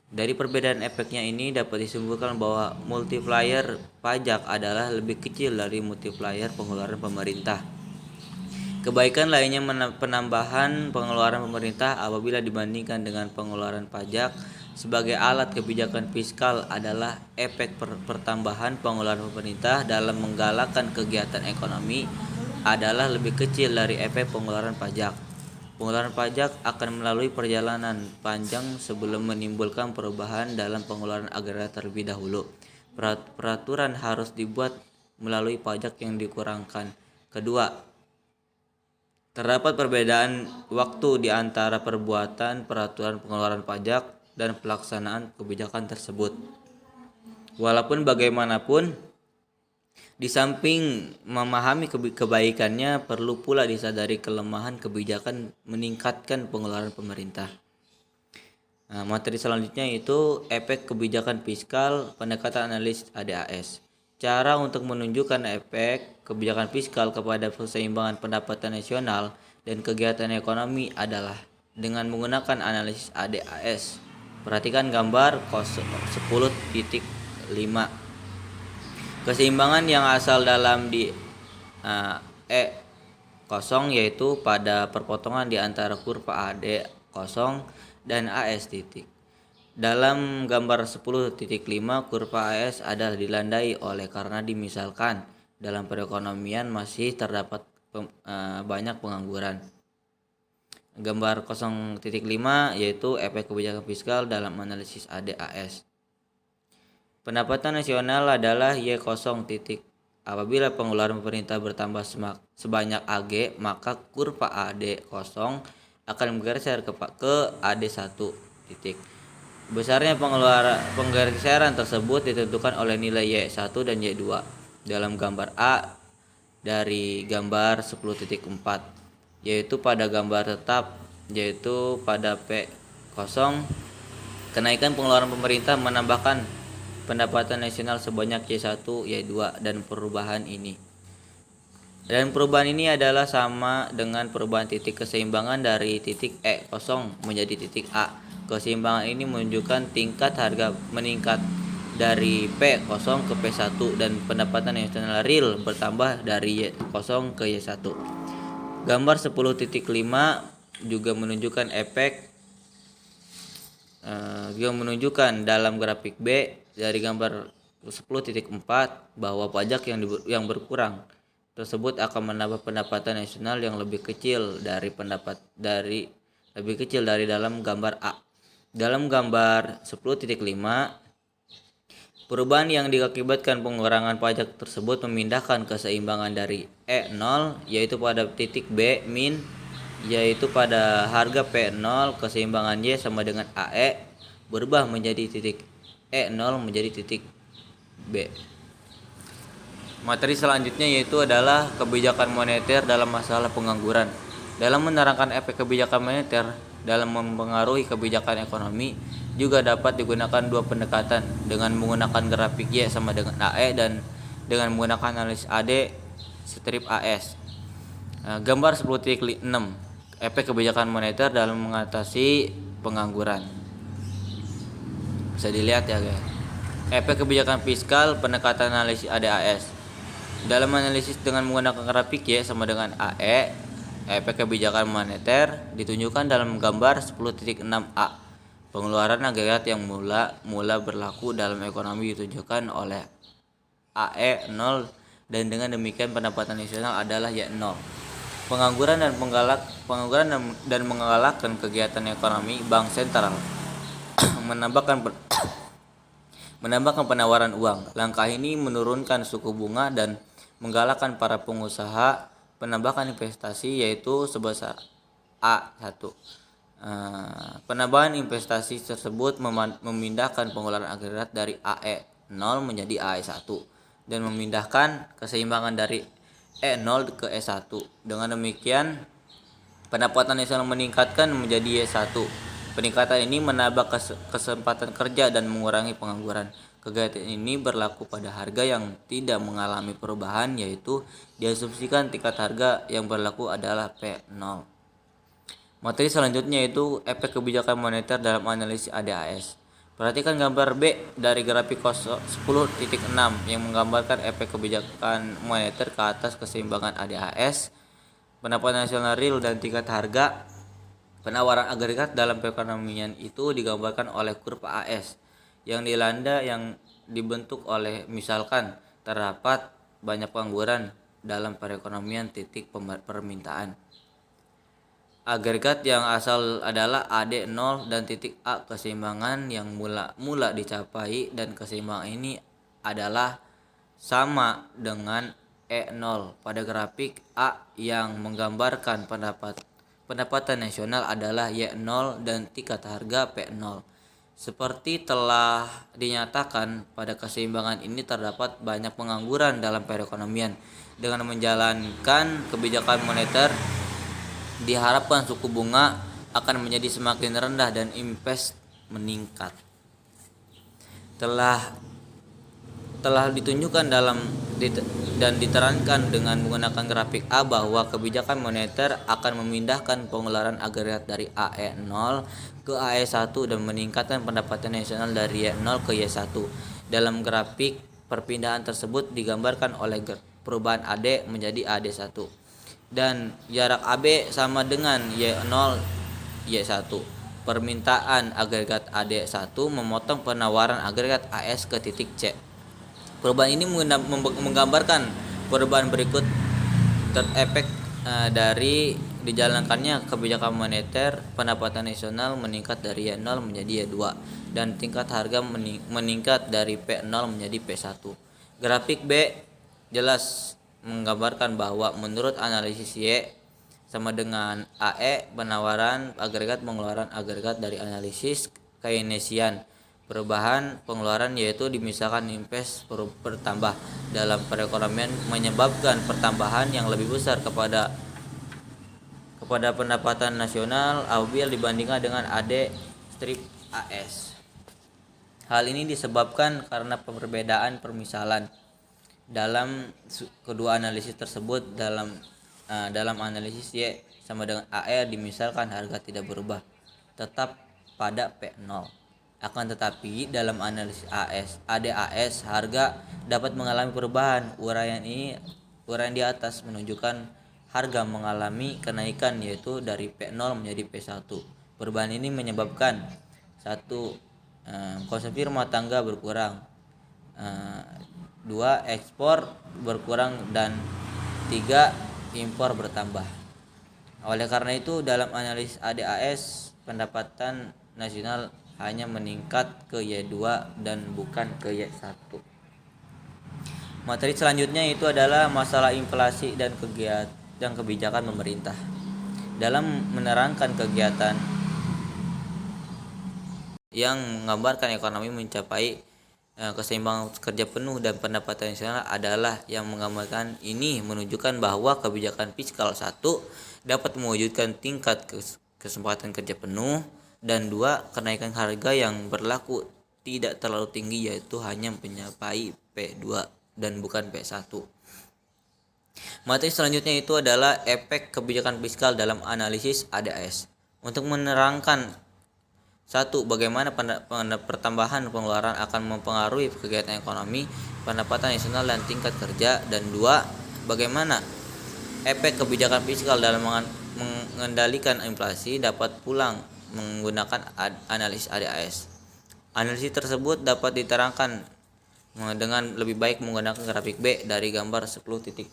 Dari perbedaan efeknya ini dapat disimpulkan bahwa multiplier pajak adalah lebih kecil dari multiplier pengeluaran pemerintah. Kebaikan lainnya penambahan pengeluaran pemerintah apabila dibandingkan dengan pengeluaran pajak sebagai alat kebijakan fiskal adalah efek pertambahan pengeluaran pemerintah dalam menggalakkan kegiatan ekonomi adalah lebih kecil dari efek pengeluaran pajak. Pengeluaran pajak akan melalui perjalanan panjang sebelum menimbulkan perubahan dalam pengeluaran agraria terlebih dahulu. Peraturan harus dibuat melalui pajak yang dikurangkan. Kedua, terdapat perbedaan waktu di antara perbuatan peraturan pengeluaran pajak dan pelaksanaan kebijakan tersebut. Walaupun bagaimanapun, di samping memahami kebaikannya, perlu pula disadari kelemahan kebijakan meningkatkan pengeluaran pemerintah. Materi selanjutnya itu efek kebijakan fiskal, pendekatan analisis ADAS. Cara untuk menunjukkan efek kebijakan fiskal kepada keseimbangan pendapatan nasional dan kegiatan ekonomi adalah dengan menggunakan analisis ADAS. Perhatikan gambar 10.5. Keseimbangan yang asal dalam di E0 yaitu pada perpotongan di antara kurva AD0 dan AS titik. Dalam gambar 10.5 kurva AS adalah dilandai oleh karena dimisalkan dalam perekonomian masih terdapat banyak pengangguran. Gambar 0.5 yaitu efek kebijakan fiskal dalam analisis ADAS. Pendapatan nasional adalah Y0 titik. Apabila pengeluaran pemerintah bertambah sebanyak AG, maka kurva AD0 akan bergeser ke AD1 titik. Besarnya penggeseran tersebut ditentukan oleh nilai Y1 dan Y2 dalam gambar A dari gambar 10.4, yaitu pada gambar tetap, yaitu pada P0 kenaikan pengeluaran pemerintah menambahkan pendapatan nasional sebanyak Y1, Y2 dan perubahan ini adalah sama dengan perubahan titik keseimbangan dari titik E0 menjadi titik A. Keseimbangan ini menunjukkan tingkat harga meningkat dari P0 ke P1 dan pendapatan nasional real bertambah dari Y0 ke Y1. Gambar 10.5 juga menunjukkan dalam grafik B dari gambar 10.4 bahwa pajak yang berkurang tersebut akan menambah pendapatan nasional yang lebih kecil dari dalam gambar A. Dalam gambar 10.5 perubahan yang diakibatkan pengurangan pajak tersebut memindahkan keseimbangan dari E0 yaitu pada titik B min yaitu pada harga P0, keseimbangan Y sama dengan AE berubah menjadi titik E0 menjadi titik B. Materi selanjutnya yaitu adalah kebijakan moneter dalam masalah pengangguran. Dalam menerangkan efek kebijakan moneter dalam mempengaruhi kebijakan ekonomi juga dapat digunakan dua pendekatan dengan menggunakan grafik Y sama dengan AE dan dengan menggunakan analisis AD strip AS. Gambar 10.6 efek kebijakan moneter dalam mengatasi pengangguran. Bisa dilihat ya guys. Efek kebijakan fiskal, pendekatan analisis ADAS. Dalam analisis dengan menggunakan grafik Y sama dengan AE, efek kebijakan moneter ditunjukkan dalam gambar 10.6a. Pengeluaran agregat yang mula berlaku dalam ekonomi ditunjukkan oleh AE 0 dan dengan demikian pendapatan nasional adalah Y0. Pengangguran dan menggalakkan kegiatan ekonomi, Bank Sentral menambahkan penawaran uang. Langkah ini menurunkan suku bunga dan menggalakkan para pengusaha penambahan investasi yaitu sebesar A1. Penambahan investasi tersebut memindahkan pengeluaran agregat dari AE0 menjadi AE1 dan memindahkan keseimbangan dari E0 ke E1. Dengan demikian pendapatan nasional meningkatkan menjadi Y1. Peningkatan ini menambah kesempatan kerja dan mengurangi pengangguran. Kegiatan ini berlaku pada harga yang tidak mengalami perubahan, yaitu diasumsikan tingkat harga yang berlaku adalah P0. Materi selanjutnya yaitu efek kebijakan moneter dalam analisis ADAS. Perhatikan gambar B dari grafik 10.6 yang menggambarkan efek kebijakan moneter ke atas keseimbangan ADAS, pendapatan nasional real dan tingkat harga penawaran agregat dalam perekonomian itu digambarkan oleh kurva AS yang dilanda yang dibentuk oleh misalkan terdapat banyak pengangguran dalam perekonomian titik permintaan. Agregat yang asal adalah AD0 dan titik A keseimbangan yang mula dicapai, dan keseimbangan ini adalah sama dengan E0 pada grafik A yang menggambarkan pendapatan nasional adalah Y0 dan tingkat harga P0. Seperti telah dinyatakan, pada keseimbangan ini terdapat banyak pengangguran dalam perekonomian. Dengan menjalankan kebijakan moneter, diharapkan suku bunga akan menjadi semakin rendah dan invest meningkat. Telah ditunjukkan dan diterangkan dengan menggunakan grafik A bahwa kebijakan moneter akan memindahkan pengeluaran agregat dari AE0 ke AE1 dan meningkatkan pendapatan nasional dari Y0 ke Y1. Dalam grafik, perpindahan tersebut digambarkan oleh perubahan AD menjadi AD1 dan jarak AB sama dengan Y0 Y1. Permintaan agregat AD1 memotong penawaran agregat AS ke titik C. Perubahan ini menggambarkan perubahan berikut terefek dari dijalankannya kebijakan moneter. Pendapatan nasional meningkat dari Y0 menjadi Y2 dan tingkat harga meningkat dari P0 menjadi P1. Grafik B jelas menggambarkan bahwa menurut analisis Y sama dengan AE penawaran agregat pengeluaran agregat dari analisis Keynesian. Perubahan pengeluaran yaitu misalkan invest bertambah dalam perekonomian menyebabkan pertambahan yang lebih besar kepada pendapatan nasional apabila dibandingkan dengan AD strip AS. Hal ini disebabkan karena perbedaan permisalan dalam kedua analisis tersebut. Dalam analisis Y sama dengan AE dimisalkan harga tidak berubah, tetap pada P0. Akan tetapi dalam analisis ADAS harga dapat mengalami perubahan. Uraian di atas menunjukkan harga mengalami kenaikan, yaitu dari P0 menjadi P1. Perubahan ini menyebabkan 1. Konsumsi rumah tangga berkurang, 2. Ekspor berkurang, dan 3. Impor bertambah. Oleh karena itu dalam analisis ADAS pendapatan nasional hanya meningkat ke Y2 dan bukan ke Y1. Materi selanjutnya itu adalah masalah inflasi dan kebijakan pemerintah. Dalam menerangkan kegiatan yang menggambarkan ekonomi mencapai keseimbangan kerja penuh dan pendapatan nasional adalah yang menggambarkan ini menunjukkan bahwa kebijakan fiskal 1 dapat mewujudkan tingkat kesempatan kerja penuh, dan 2. Kenaikan harga yang berlaku tidak terlalu tinggi, yaitu hanya mencapai P2 dan bukan P1. Materi selanjutnya itu adalah efek kebijakan fiskal dalam analisis ADAS. Untuk menerangkan 1. Bagaimana pertambahan pengeluaran akan mempengaruhi kegiatan ekonomi, pendapatan nasional dan tingkat kerja, dan 2. Bagaimana efek kebijakan fiskal dalam mengendalikan inflasi dapat pulang menggunakan analisis ADAS. Analisis tersebut dapat diterangkan dengan lebih baik menggunakan grafik B dari gambar 10.7.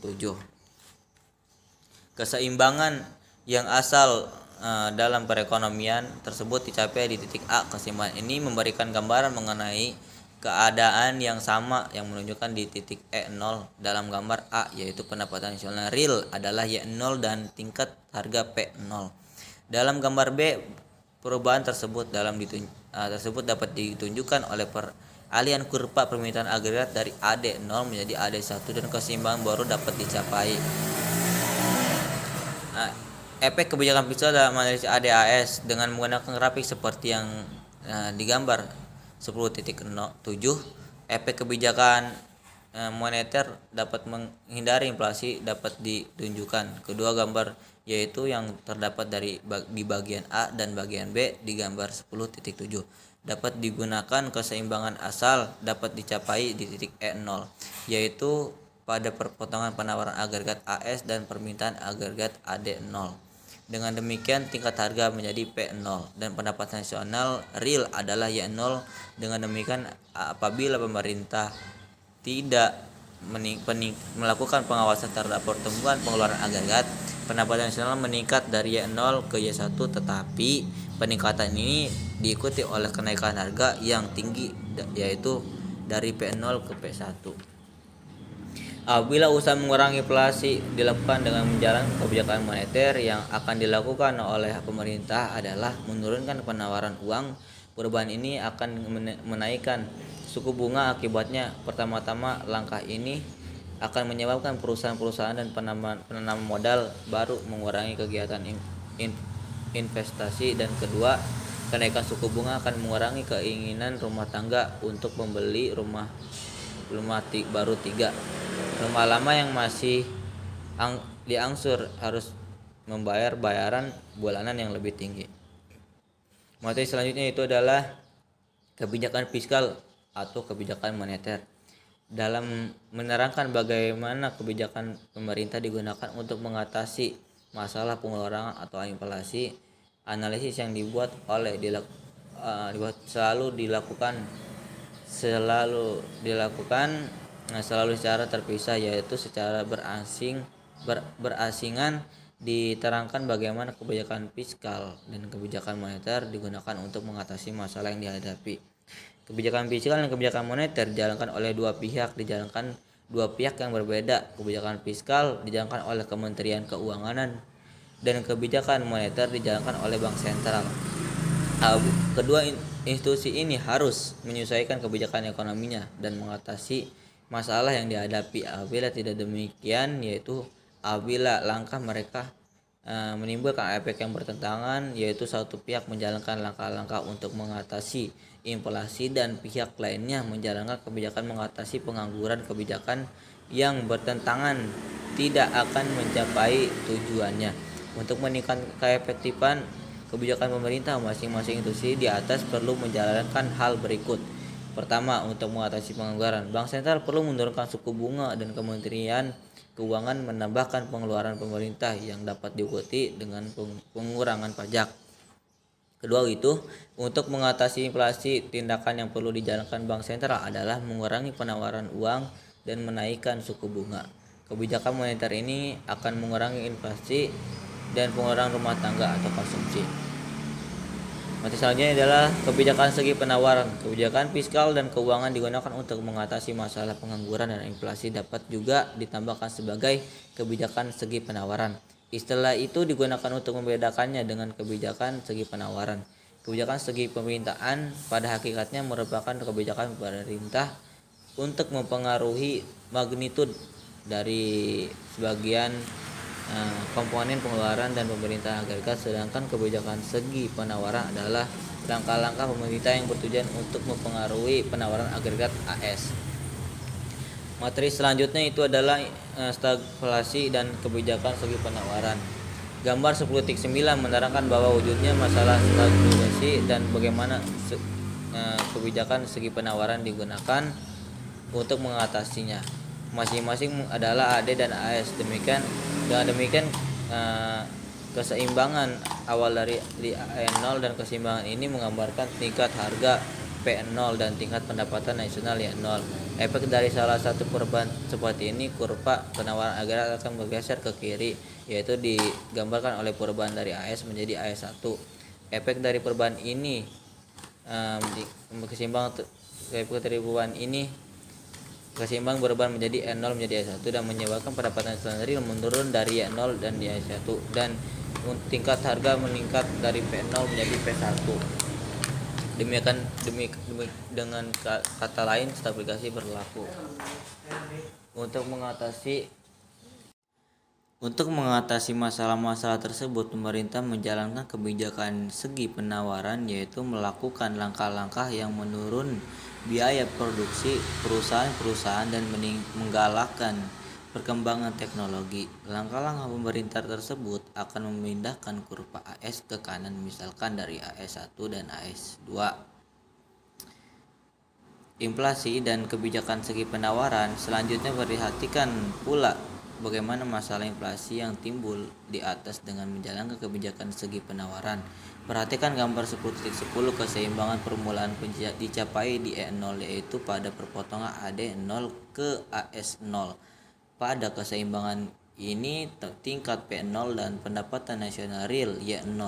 Keseimbangan yang asal dalam perekonomian tersebut dicapai di titik A. Keseimbangan ini memberikan gambaran mengenai keadaan yang sama yang menunjukkan di titik E0 dalam gambar A, yaitu pendapatan nasional real adalah Y0 dan tingkat harga P0. Dalam gambar B, perubahan tersebut dapat ditunjukkan oleh peralihan kurva permintaan agregat dari AD0 menjadi AD1 dan keseimbangan baru dapat dicapai. Efek kebijakan fiskal dalam analisis ADAS dengan menggunakan grafik seperti yang digambar 10.7. Efek kebijakan moneter dapat menghindari inflasi dapat ditunjukkan. Kedua gambar yaitu yang terdapat di bagian A dan bagian B di gambar 10.7. Dapat digunakan keseimbangan asal dapat dicapai di titik E0, yaitu pada perpotongan penawaran agregat AS dan permintaan agregat AD0. Dengan demikian tingkat harga menjadi P0 dan pendapatan nasional real adalah Y0. Dengan demikian apabila pemerintah tidak melakukan pengawasan terhadap pertumbuhan pengeluaran agregat, pendapatan nasional meningkat dari Y0 ke Y1, tetapi peningkatan ini diikuti oleh kenaikan harga yang tinggi, yaitu dari P0 ke P1. Apabila usaha mengurangi inflasi dilakukan dengan menjalankan kebijakan moneter, yang akan dilakukan oleh pemerintah adalah menurunkan penawaran uang. Perubahan ini akan menaikkan suku bunga. Akibatnya, pertama-tama langkah ini akan menyebabkan perusahaan-perusahaan dan penanam modal baru mengurangi kegiatan investasi, dan kedua, kenaikan suku bunga akan mengurangi keinginan rumah tangga untuk membeli rumah baru 3. Rumah lama yang masih diangsur harus membayar bayaran bulanan yang lebih tinggi. Materi selanjutnya itu adalah kebijakan fiskal atau kebijakan moneter. Dalam menerangkan bagaimana kebijakan pemerintah digunakan untuk mengatasi masalah pengeluaran atau inflasi, analisis yang dibuat selalu secara terpisah, yaitu secara berasingan diterangkan bagaimana kebijakan fiskal dan kebijakan moneter digunakan untuk mengatasi masalah yang dihadapi. Kebijakan fiskal dan kebijakan moneter dijalankan oleh dua pihak yang berbeda. Kebijakan fiskal dijalankan oleh Kementerian Keuangan dan kebijakan moneter dijalankan oleh Bank Sentral. Kedua institusi ini harus menyesuaikan kebijakan ekonominya dan mengatasi masalah yang dihadapi. Apabila tidak demikian, yaitu apabila langkah mereka menimbulkan efek yang bertentangan, yaitu satu pihak menjalankan langkah-langkah untuk mengatasi inflasi dan pihak lainnya menjalankan kebijakan mengatasi pengangguran, kebijakan yang bertentangan tidak akan mencapai tujuannya. Untuk meningkatkan keefektifan kebijakan pemerintah, masing-masing institusi di atas perlu menjalankan hal berikut. Pertama, untuk mengatasi pengangguran, Bank Sentral perlu menurunkan suku bunga dan Kementerian Keuangan menambahkan pengeluaran pemerintah yang dapat diikuti dengan pengurangan pajak. Kedua itu, untuk mengatasi inflasi, tindakan yang perlu dijalankan Bank Sentral adalah mengurangi penawaran uang dan menaikkan suku bunga. Kebijakan moneter ini akan mengurangi inflasi dan pengeluaran rumah tangga atau konsumsi. Materi selanjutnya adalah kebijakan segi penawaran. Kebijakan fiskal dan keuangan digunakan untuk mengatasi masalah pengangguran dan inflasi, dapat juga ditambahkan sebagai kebijakan segi penawaran. Istilah itu digunakan untuk membedakannya dengan kebijakan segi penawaran. Kebijakan segi pemerintahan pada hakikatnya merupakan kebijakan pemerintah untuk mempengaruhi magnitud dari sebagian komponen pengeluaran dan pemerintah agregat, sedangkan kebijakan segi penawaran adalah langkah-langkah pemerintah yang bertujuan untuk mempengaruhi penawaran agregat AS. Materi selanjutnya itu adalah stagflasi dan kebijakan segi penawaran. Gambar 10.9 menerangkan bahwa wujudnya masalah stagflasi dan bagaimana kebijakan segi penawaran digunakan untuk mengatasinya. Masing-masing adalah AD dan AS. Dengan demikian keseimbangan awal dari E0 dan keseimbangan ini menggambarkan tingkat harga P0 dan tingkat pendapatan nasional Y0. Efek dari salah satu perubahan seperti ini, kurva penawaran agregat akan bergeser ke kiri, yaitu digambarkan oleh perubahan dari AS menjadi AS1. Efek dari perubahan ini keseimbang berubah menjadi E0 menjadi E1 dan menyebabkan pendapatan nasional real menurun dari E0 dan di E1, dan tingkat harga meningkat dari P0 menjadi P1. Dengan kata lain, stabilisasi berlaku. Untuk mengatasi masalah-masalah tersebut, pemerintah menjalankan kebijakan segi penawaran, yaitu melakukan langkah-langkah yang menurun biaya produksi perusahaan-perusahaan dan menggalakkan perkembangan teknologi. Langkah-langkah pemerintah tersebut akan memindahkan kurva AS ke kanan, misalkan dari AS1 dan AS2. Inflasi dan kebijakan segi penawaran. Selanjutnya perhatikan pula bagaimana masalah inflasi yang timbul di atas dengan menjalankan kebijakan segi penawaran. Perhatikan gambar 10.10. Keseimbangan permulaan dicapai di E0, yaitu pada perpotongan AD0 ke AS0. Pada keseimbangan ini tingkat P0 dan pendapatan nasional real Y0.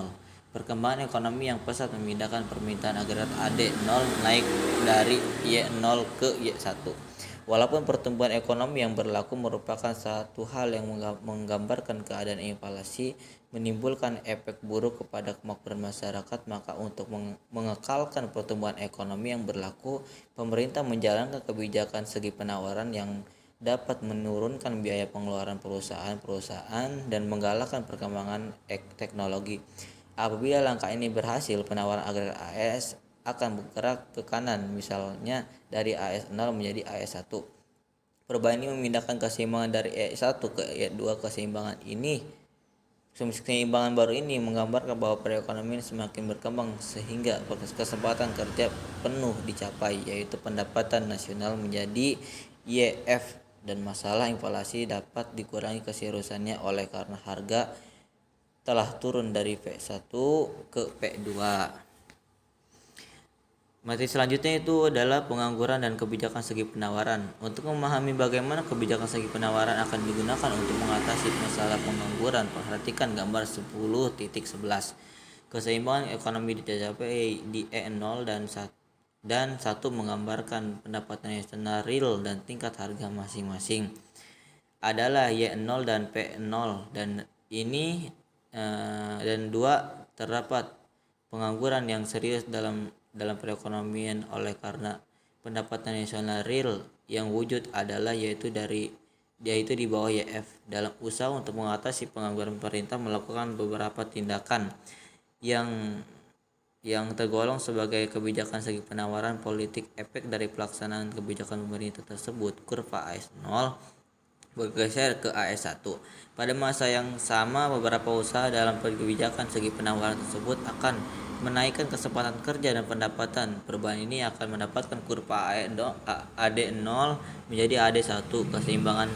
Perkembangan ekonomi yang pesat memindahkan permintaan agregat AD0 naik dari Y0 ke Y1. Walaupun pertumbuhan ekonomi yang berlaku merupakan satu hal yang menggambarkan keadaan inflasi menimbulkan efek buruk kepada kemakmuran masyarakat, maka untuk mengekalkan pertumbuhan ekonomi yang berlaku, pemerintah menjalankan kebijakan segi penawaran yang dapat menurunkan biaya pengeluaran perusahaan-perusahaan dan menggalakkan perkembangan teknologi. Apabila langkah ini berhasil, penawaran agregat AS akan bergerak ke kanan, misalnya dari AS0 menjadi AS1. Perubahan ini memindahkan keseimbangan dari E1 ke E2. Keseimbangan baru ini menggambarkan bahwa perekonomian semakin berkembang sehingga kesempatan kerja penuh dicapai, yaitu pendapatan nasional menjadi YF, dan masalah inflasi dapat dikurangi keseriusannya oleh karena harga telah turun dari P1 ke P2. Materi selanjutnya itu adalah pengangguran dan kebijakan segi penawaran. Untuk memahami bagaimana kebijakan segi penawaran akan digunakan untuk mengatasi masalah pengangguran, perhatikan gambar 10.11. Keseimbangan ekonomi dicapai di E0 dan 1 menggambarkan pendapatan nasional real dan tingkat harga masing-masing adalah Y0 dan P0, dan ini dan 2 terdapat pengangguran yang serius dalam perekonomian oleh karena pendapatan nasional real yang wujud adalah yaitu di bawah YF. Dalam usaha untuk mengatasi pengangguran, pemerintah melakukan beberapa tindakan yang tergolong sebagai kebijakan segi penawaran politik. Efek dari pelaksanaan kebijakan pemerintah tersebut, kurva AS0 bergeser ke AS1. Pada masa yang sama, beberapa usaha dalam kebijakan segi penawaran tersebut akan menaikkan kesempatan kerja dan pendapatan. Perubahan ini akan mendapatkan kurva AD0 menjadi AD1. Keseimbangan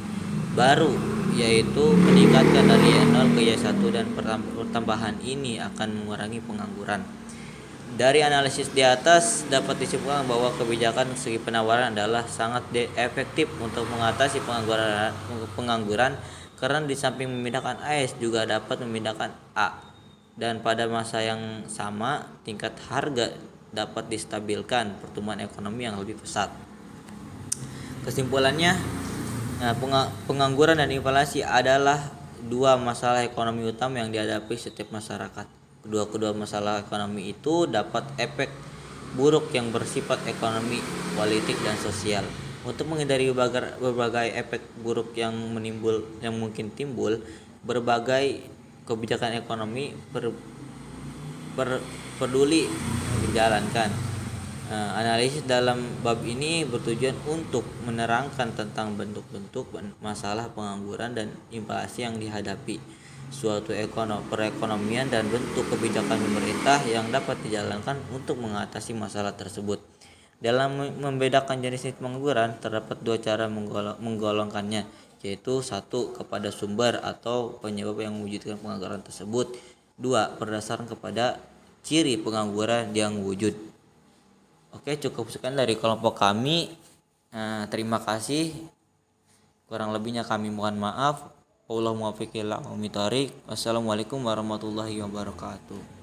baru yaitu meningkatkan dari Y0 ke Y1, dan pertambahan ini akan mengurangi pengangguran. Dari analisis di atas dapat disimpulkan bahwa kebijakan segi penawaran adalah sangat efektif untuk mengatasi pengangguran karena di samping memindahkan AS juga dapat memindahkan A, dan pada masa yang sama tingkat harga dapat distabilkan pertumbuhan ekonomi yang lebih pesat. Kesimpulannya, pengangguran dan inflasi adalah dua masalah ekonomi utama yang dihadapi setiap masyarakat. Kedua masalah ekonomi itu dapat efek buruk yang bersifat ekonomi, politik, dan sosial. Untuk menghindari berbagai efek buruk yang mungkin timbul, berbagai kebijakan ekonomi peduli dijalankan. Analisis dalam bab ini bertujuan untuk menerangkan tentang bentuk-bentuk masalah pengangguran dan inflasi yang dihadapi suatu perekonomian dan bentuk kebijakan pemerintah yang dapat dijalankan untuk mengatasi masalah tersebut. Dalam membedakan jenis pengangguran, terdapat dua cara menggolongkannya, yaitu 1 kepada sumber atau penyebab yang mewujudkan pengangguran tersebut, 2 berdasarkan kepada ciri pengangguran yang wujud. Oke, cukup sekian dari kelompok kami. Terima kasih. Kurang lebihnya kami mohon maaf. Wassalamualaikum warahmatullahi wabarakatuh.